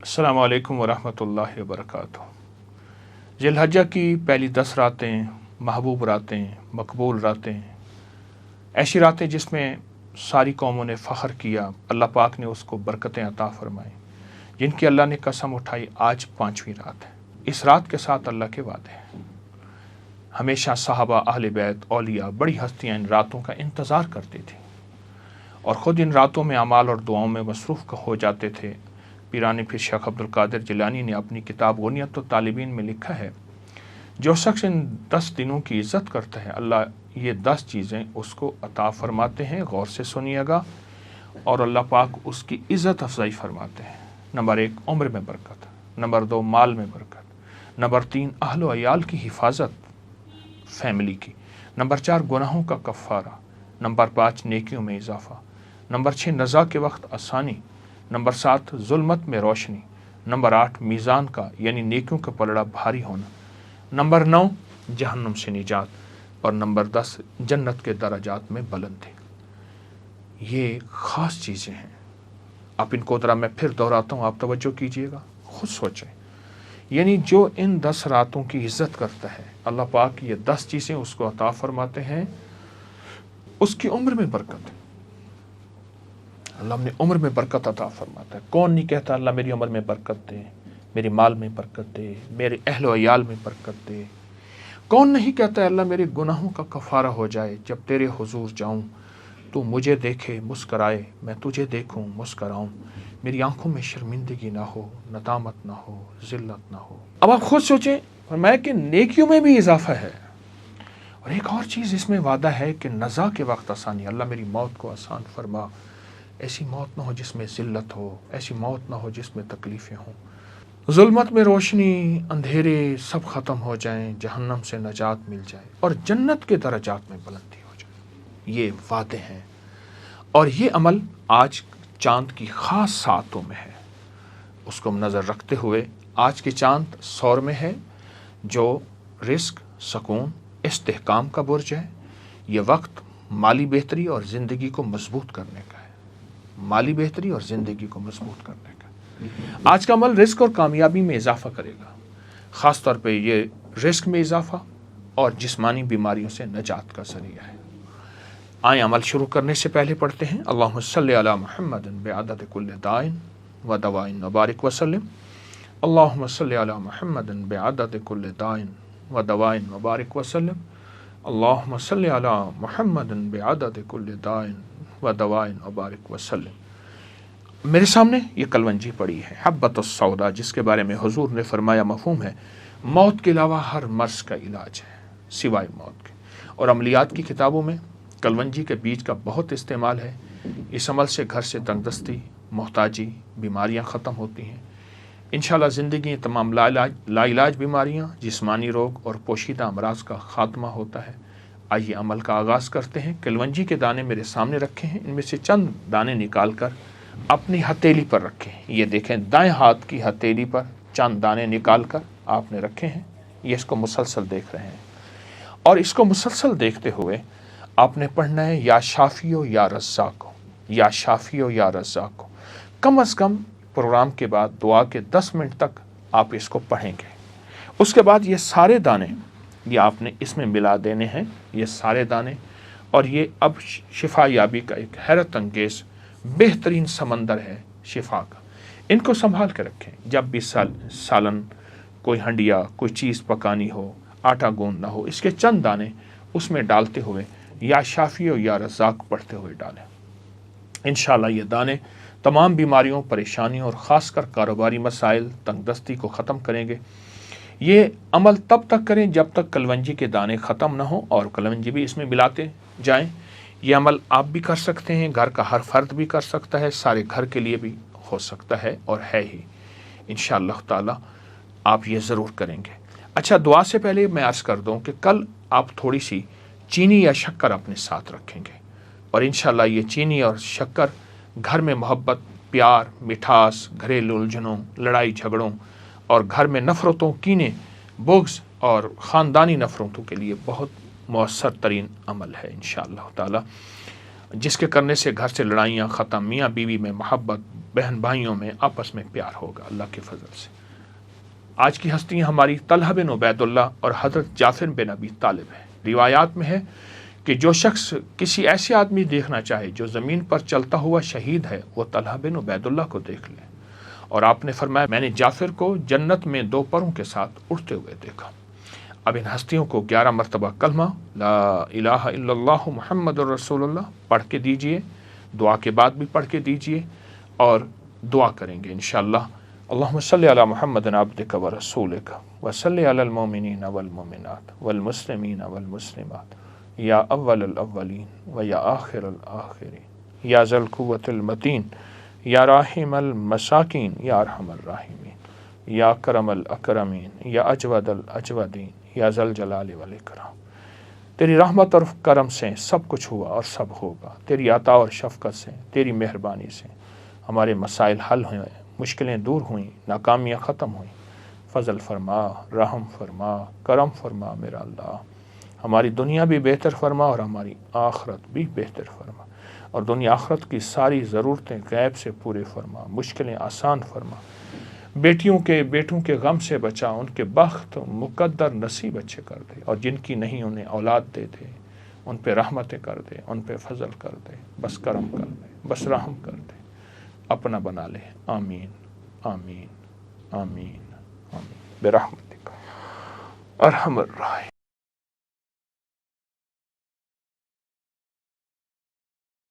السلام علیکم ورحمۃ اللہ وبرکاتہ۔ ذی الحجہ کی پہلی 10 راتیں محبوب راتیں، مقبول راتیں، ایسی راتیں جس میں ساری قوموں نے فخر کیا، اللہ پاک نے اس کو برکتیں عطا فرمائیں، جن کی اللہ نے قسم اٹھائی۔ آج 5ویں رات ہے۔ اس رات کے ساتھ اللہ کے وعدے ہیں۔ ہمیشہ صحابہ، اہل بیت، اولیاء، بڑی ہستیاں ان راتوں کا انتظار کرتی تھیں اور خود ان راتوں میں اعمال اور دعاؤں میں مصروف ہو جاتے تھے۔ پیران پیر شیخ عبد القادر جیلانی نے اپنی کتاب غنیت الطالبین میں لکھا ہے، جو شخص ان 10 دنوں کی عزت کرتا ہے، اللہ یہ 10 چیزیں اس کو عطا فرماتے ہیں۔ غور سے سنیے گا، اور اللہ پاک اس کی عزت افزائی فرماتے ہیں۔ نمبر 1 عمر میں برکت، نمبر 2 مال میں برکت، نمبر 3 اہل و عیال کی حفاظت، فیملی کی، نمبر 4 گناہوں کا کفارہ، نمبر 5 نیکیوں میں اضافہ، نمبر 6 نزا کے وقت آسانی، نمبر 7 ظلمت میں روشنی، نمبر 8 میزان کا یعنی نیکیوں کا پلڑا بھاری ہونا، نمبر 9 جہنم سے نجات، اور نمبر 10 جنت کے درجات میں بلندی۔ یہ خاص چیزیں ہیں۔ اب ان کو ذرا میں پھر دہراتا ہوں، آپ توجہ کیجئے گا، خود سوچیں۔ یعنی جو ان 10 راتوں کی عزت کرتا ہے، اللہ پاک یہ 10 چیزیں اس کو عطا فرماتے ہیں۔ اس کی عمر میں برکت ہے، اللہ نے عمر میں برکت عطا فرماتا ہے۔ کون نہیں کہتا اللہ میری عمر میں برکت دے، میری مال میں برکت دے، میرے اہل و عیال میں برکت دے؟ کون نہیں کہتا اللہ میرے گناہوں کا کفارہ ہو جائے، جب تیرے حضور جاؤں تو مجھے دیکھے مسکرائے، میں تجھے دیکھوں مسکراؤں، میری آنکھوں میں شرمندگی نہ ہو، ندامت نہ ہو، ذلت نہ ہو۔ اب آپ خود سوچیں، فرمایا کہ نیکیوں میں بھی اضافہ ہے، اور ایک اور چیز اس میں وعدہ ہے کہ نزا کے وقت آسانی، اللہ میری موت کو آسان فرما، ایسی موت نہ ہو جس میں ذلت ہو، ایسی موت نہ ہو جس میں تکلیفیں ہوں، ظلمت میں روشنی، اندھیرے سب ختم ہو جائیں، جہنم سے نجات مل جائے، اور جنت کے درجات میں بلندی ہو جائے۔ یہ وعدے ہیں، اور یہ عمل آج چاند کی خاص ساعتوں میں ہے۔ اس کو نظر رکھتے ہوئے آج کے چاند سور میں ہے، جو رزق، سکون، استحکام کا برج ہے۔ یہ وقت مالی بہتری اور زندگی کو مضبوط کرنے کا ہے، مالی بہتری اور زندگی کو مضبوط کرنے کا۔ آج کا عمل رزق اور کامیابی میں اضافہ کرے گا، خاص طور پہ یہ رزق میں اضافہ اور جسمانی بیماریوں سے نجات کا ذریعہ ہے۔ آئیں عمل شروع کرنے سے پہلے پڑھتے ہیں، اللہم صلی علی محمد بعدد کل دائن و دوائن وبارک وسلم۔ اللہم صلی علی محمد بعدد کل دائن و دوائن وبارک وسلم۔ اللہم صلی علی محمد بعدد کل دائن و دوائن وبارک وسلم۔ میرے سامنے یہ کلونجی پڑی ہے، حبۃ السودا، جس کے بارے میں حضور نے فرمایا، مفہوم ہے موت کے علاوہ ہر مرض کا علاج ہے سوائے موت کے۔ اور عملیات کی کتابوں میں کلونجی کے بیج کا بہت استعمال ہے۔ اس عمل سے گھر سے تنگ دستی، محتاجی، بیماریاں ختم ہوتی ہیں انشاءاللہ۔ زندگی تمام لا علاج بیماریاں، جسمانی روگ اور پوشیدہ امراض کا خاتمہ ہوتا ہے۔ آئیے عمل کا آغاز کرتے ہیں۔ کلونجی کے دانے میرے سامنے رکھے ہیں، ان میں سے چند دانے نکال کر اپنی ہتھیلی پر رکھیں۔ یہ دیکھیں، دائیں ہاتھ کی ہتھیلی پر چند دانے نکال کر آپ نے رکھے ہیں۔ یہ اس کو مسلسل دیکھ رہے ہیں، اور اس کو مسلسل دیکھتے ہوئے آپ نے پڑھنا ہے، یا شافیو یا رزاقو، یا شافیو یا رزاقو۔ کم از کم پروگرام کے بعد دعا کے 10 منٹ تک آپ اس کو پڑھیں گے۔ اس کے بعد یہ سارے دانے یہ آپ نے اس میں ملا دینے ہیں، یہ سارے دانے، اور یہ اب شفا یابی کا ایک حیرت انگیز بہترین سمندر ہے شفا کا۔ ان کو سنبھال کے رکھیں۔ جب بھی سالن، کوئی ہنڈیا، کوئی چیز پکانی ہو، آٹا گوندنا ہو، اس کے چند دانے اس میں ڈالتے ہوئے یا شافی و یا رزاق پڑھتے ہوئے ڈالیں۔ انشاءاللہ یہ دانے تمام بیماریوں، پریشانیوں اور خاص کر کاروباری مسائل، تنگ دستی کو ختم کریں گے۔ یہ عمل تب تک کریں جب تک کلونجی کے دانے ختم نہ ہوں، اور کلونجی بھی اس میں ملاتے جائیں۔ یہ عمل آپ بھی کر سکتے ہیں، گھر کا ہر فرد بھی کر سکتا ہے، سارے گھر کے لیے بھی ہو سکتا ہے اور ہے ہی۔ انشاءاللہ تعالی آپ یہ ضرور کریں گے۔ اچھا، دعا سے پہلے میں عرض کر دوں کہ کل آپ تھوڑی سی چینی یا شکر اپنے ساتھ رکھیں گے، اور انشاءاللہ یہ چینی اور شکر گھر میں محبت، پیار، مٹھاس، گھریلو الجھنوں، لڑائی جھگڑوں اور گھر میں نفرتوں، کینے، بغض اور خاندانی نفرتوں کے لیے بہت مؤثر ترین عمل ہے انشاءاللہ تعالی۔ جس کے کرنے سے گھر سے لڑائیاں ختم، میاں بیوی میں محبت، بہن بھائیوں میں آپس میں پیار ہوگا اللہ کے فضل سے۔ آج کی ہستیاں ہماری طلحہ بن عبید اللہ اور حضرت جعفر بن ابی طالب ہے۔ روایات میں ہے کہ جو شخص کسی ایسے آدمی دیکھنا چاہے جو زمین پر چلتا ہوا شہید ہے، وہ طلحہ بن عبید اللہ کو دیکھ لے۔ اور آپ نے فرمایا میں نے جعفر کو جنت میں 2 پروں کے ساتھ اڑتے ہوئے دیکھا۔ اب ان ہستیوں کو 11 مرتبہ کلمہ لا الہ الا اللہ محمد الرسول اللہ پڑھ کے دیجئے، دعا کے بعد بھی پڑھ کے دیجئے، اور دعا کریں گے انشاءاللہ۔ اللہم صلی علی محمد عبدک و رسولک وصلی علی المؤمنین والمؤمنات والمسلمین والمسلمات یا اول الاولین و یا آخر الآخرین یا ذی القوة المتین یا راحم المساکین یا ارحم الراحمین یا اکرم الاکرمین یا اجود الاجودین یا ذی الجلال والاکرام۔ تیری رحمت اور کرم سے سب کچھ ہوا اور سب ہوگا، تیری عطا اور شفقت سے، تیری مہربانی سے ہمارے مسائل حل ہوئے، مشکلیں دور ہوئیں، ناکامیاں ختم ہوئیں۔ فضل فرما، رحم فرما، کرم فرما میرا اللہ، ہماری دنیا بھی بہتر فرما اور ہماری آخرت بھی بہتر فرما، اور دنیا آخرت کی ساری ضرورتیں غیب سے پورے فرما، مشکلیں آسان فرما، بیٹیوں کے بیٹوں کے غم سے بچا، ان کے بخت مقدر نصیب اچھے کر دے، اور جن کی نہیں انہیں اولاد دے دے، ان پہ رحمتیں کر دے، ان پہ فضل کر دے، بس کرم کر دے، بس رحم کر دے، اپنا بنا لے۔ آمین آمین آمین آمین برحمتک ارحم الراحمین۔